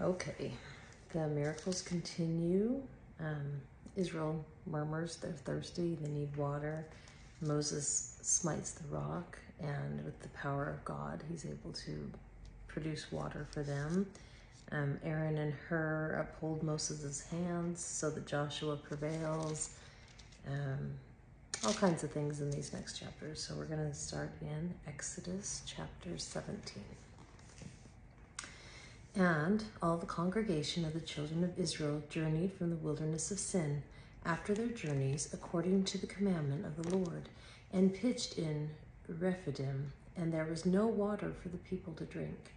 Okay, the miracles continue. Israel murmurs, they're thirsty, they need water. Moses smites the rock, and with the power of God, he's able to produce water for them. Aaron and Hur uphold Moses' hands so that Joshua prevails. All kinds of things in these next chapters. So we're going to start in Exodus chapter 17. And all the congregation of the children of Israel journeyed from the wilderness of Sin after their journeys according to the commandment of the Lord, and pitched in Rephidim, and there was no water for the people to drink.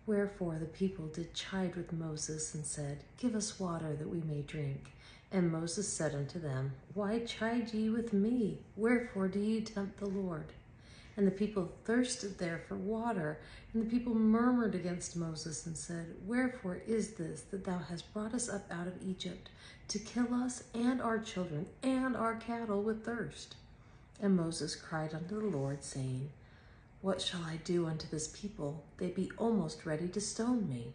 Wherefore the people did chide with Moses, and said, Give us water that we may drink. And Moses said unto them, Why chide ye with me? Wherefore do ye tempt the Lord? And the people thirsted there for water, and the people murmured against Moses and said, Wherefore is this that thou hast brought us up out of Egypt, to kill us and our children and our cattle with thirst? And Moses cried unto the Lord, saying, What shall I do unto this people? They be almost ready to stone me.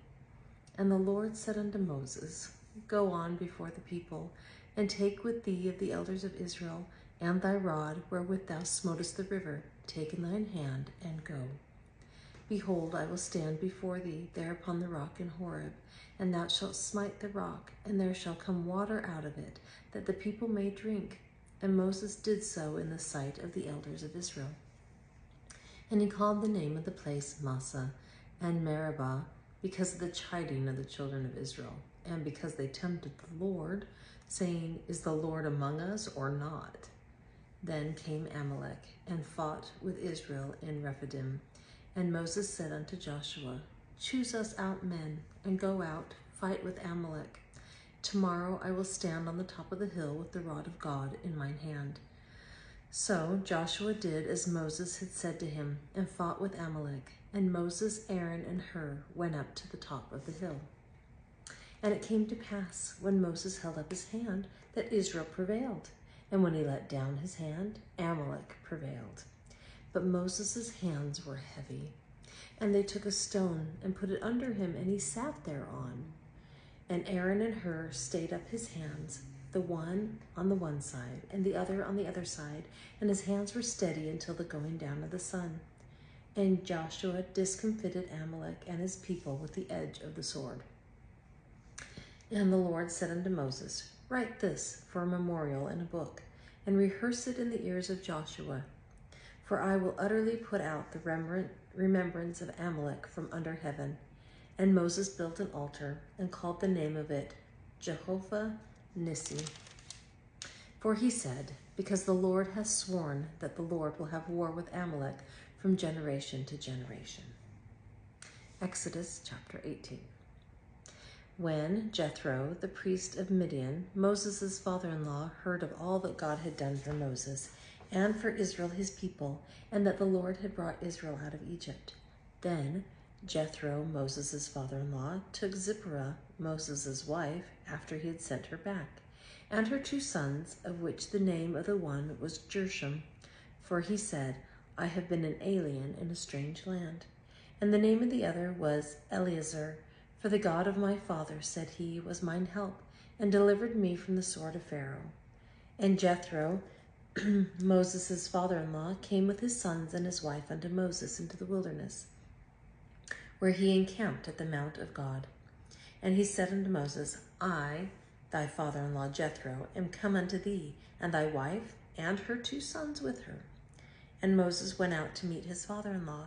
And the Lord said unto Moses, Go on before the people, and take with thee of the elders of Israel, and thy rod wherewith thou smotest the river, take in thine hand, and go. Behold, I will stand before thee there upon the rock in Horeb, and thou shalt smite the rock, and there shall come water out of it, that the people may drink. And Moses did so in the sight of the elders of Israel. And he called the name of the place Massah and Meribah, because of the chiding of the children of Israel, and because they tempted the Lord, saying, Is the Lord among us or not? Then came Amalek and fought with Israel in Rephidim. And Moses said unto Joshua, Choose us out men, and go out, fight with Amalek. Tomorrow I will stand on the top of the hill with the rod of God in mine hand. So Joshua did as Moses had said to him, and fought with Amalek. And Moses, Aaron, and Hur went up to the top of the hill. And it came to pass, when Moses held up his hand, that Israel prevailed. And when he let down his hand, Amalek prevailed. But Moses' hands were heavy. And they took a stone and put it under him, and he sat thereon. And Aaron and Hur stayed up his hands, the one on the one side, and the other on the other side, and his hands were steady until the going down of the sun. And Joshua discomfited Amalek and his people with the edge of the sword. And the Lord said unto Moses, Write this for a memorial in a book, and rehearse it in the ears of Joshua. For I will utterly put out the remembrance of Amalek from under heaven. And Moses built an altar, and called the name of it Jehovah Nissi. For he said, Because the Lord hath sworn that the Lord will have war with Amalek from generation to generation. Exodus chapter 18. When Jethro, the priest of Midian, Moses' father-in-law, heard of all that God had done for Moses and for Israel his people, and that the Lord had brought Israel out of Egypt, then Jethro, Moses' father-in-law, took Zipporah, Moses' wife, after he had sent her back, and her 2 sons, of which the name of the one was Gershom, for he said, I have been an alien in a strange land. And the name of the other was Eleazar, for the God of my father, said he, was mine help, and delivered me from the sword of Pharaoh. And Jethro, Moses' father-in-law, came with his sons and his wife unto Moses into the wilderness, where he encamped at the mount of God. And he said unto Moses, I, thy father-in-law Jethro, am come unto thee, and thy wife, and her 2 sons with her. And Moses went out to meet his father-in-law,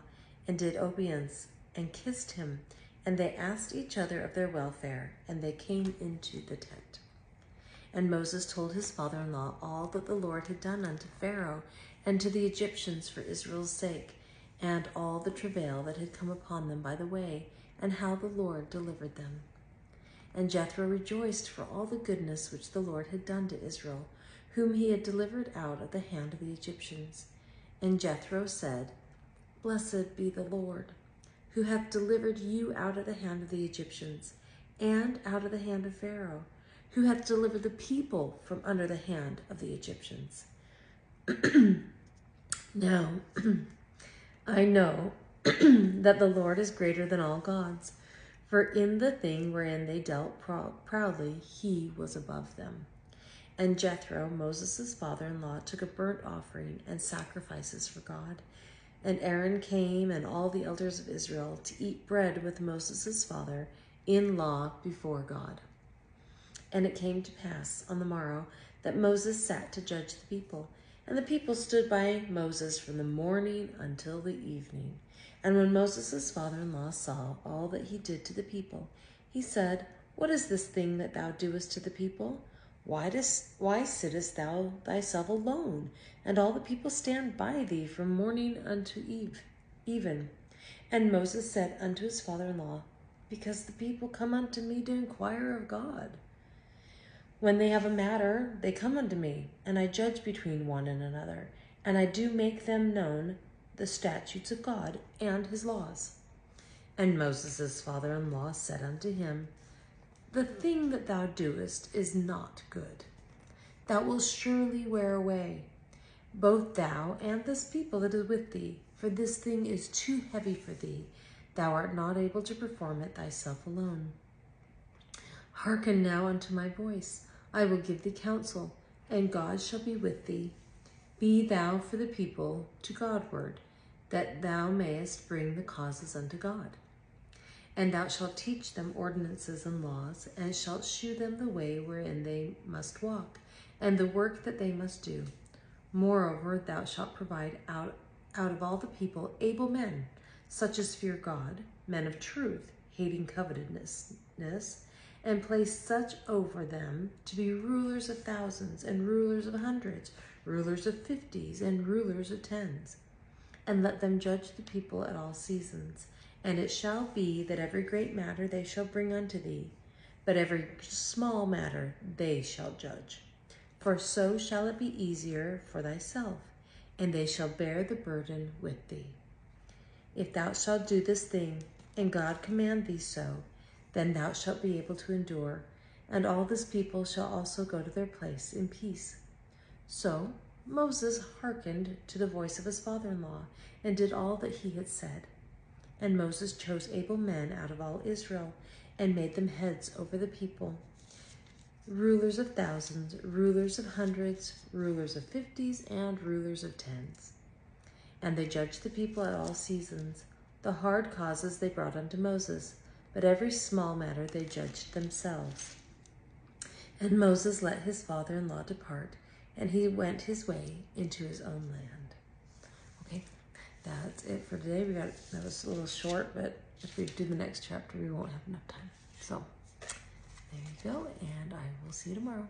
and did obeisance, and kissed him. And they asked each other of their welfare, and they came into the tent. And Moses told his father-in-law all that the Lord had done unto Pharaoh and to the Egyptians for Israel's sake, and all the travail that had come upon them by the way, and how the Lord delivered them. And Jethro rejoiced for all the goodness which the Lord had done to Israel, whom he had delivered out of the hand of the Egyptians. And Jethro said, Blessed be the Lord, who hath delivered you out of the hand of the Egyptians, and out of the hand of Pharaoh, who hath delivered the people from under the hand of the Egyptians. Now, I know that the Lord is greater than all gods, For in the thing wherein they dealt proudly, he was above them. And Jethro, Moses' father-in-law, took a burnt offering and sacrifices for God. And Aaron came and all the elders of Israel to eat bread with Moses' father-in-law before God. And it came to pass on the morrow that Moses sat to judge the people. And the people stood by Moses from the morning until the evening. And when Moses' father-in-law saw all that he did to the people, he said, What is this thing that thou doest to the people? Why sittest thou thyself alone, and all the people stand by thee from morning unto even? And Moses said unto his father-in-law, Because the people come unto me to inquire of God. When they have a matter, they come unto me, and I judge between one and another, and I do make them known the statutes of God and his laws. And Moses' father-in-law said unto him, The thing that thou doest is not good. Thou wilt surely wear away, both thou and this people that is with thee, for this thing is too heavy for thee. Thou art not able to perform it thyself alone. Hearken now unto my voice. I will give thee counsel, and God shall be with thee. Be thou for the people to Godward, that thou mayest bring the causes unto God. And thou shalt teach them ordinances and laws, and shalt shew them the way wherein they must walk, and the work that they must do. Moreover, thou shalt provide out of all the people able men, such as fear God, men of truth, hating covetousness, and place such over them to be rulers of thousands, and rulers of hundreds, rulers of 50s, and rulers of 10s. And let them judge the people at all seasons. And it shall be that every great matter they shall bring unto thee, but every small matter they shall judge. For so shall it be easier for thyself, and they shall bear the burden with thee. If thou shalt do this thing, and God command thee so, then thou shalt be able to endure, and all this people shall also go to their place in peace. So Moses hearkened to the voice of his father-in-law, and did all that he had said. And Moses chose able men out of all Israel, and made them heads over the people, rulers of thousands, rulers of hundreds, rulers of 50s, and rulers of 10s. And they judged the people at all seasons. The hard causes they brought unto Moses, but every small matter they judged themselves. And Moses let his father-in-law depart, and he went his way into his own land. Okay, that's it for today. That was a little short, but if we do the next chapter, we won't have enough time. So there you go, and I will see you tomorrow.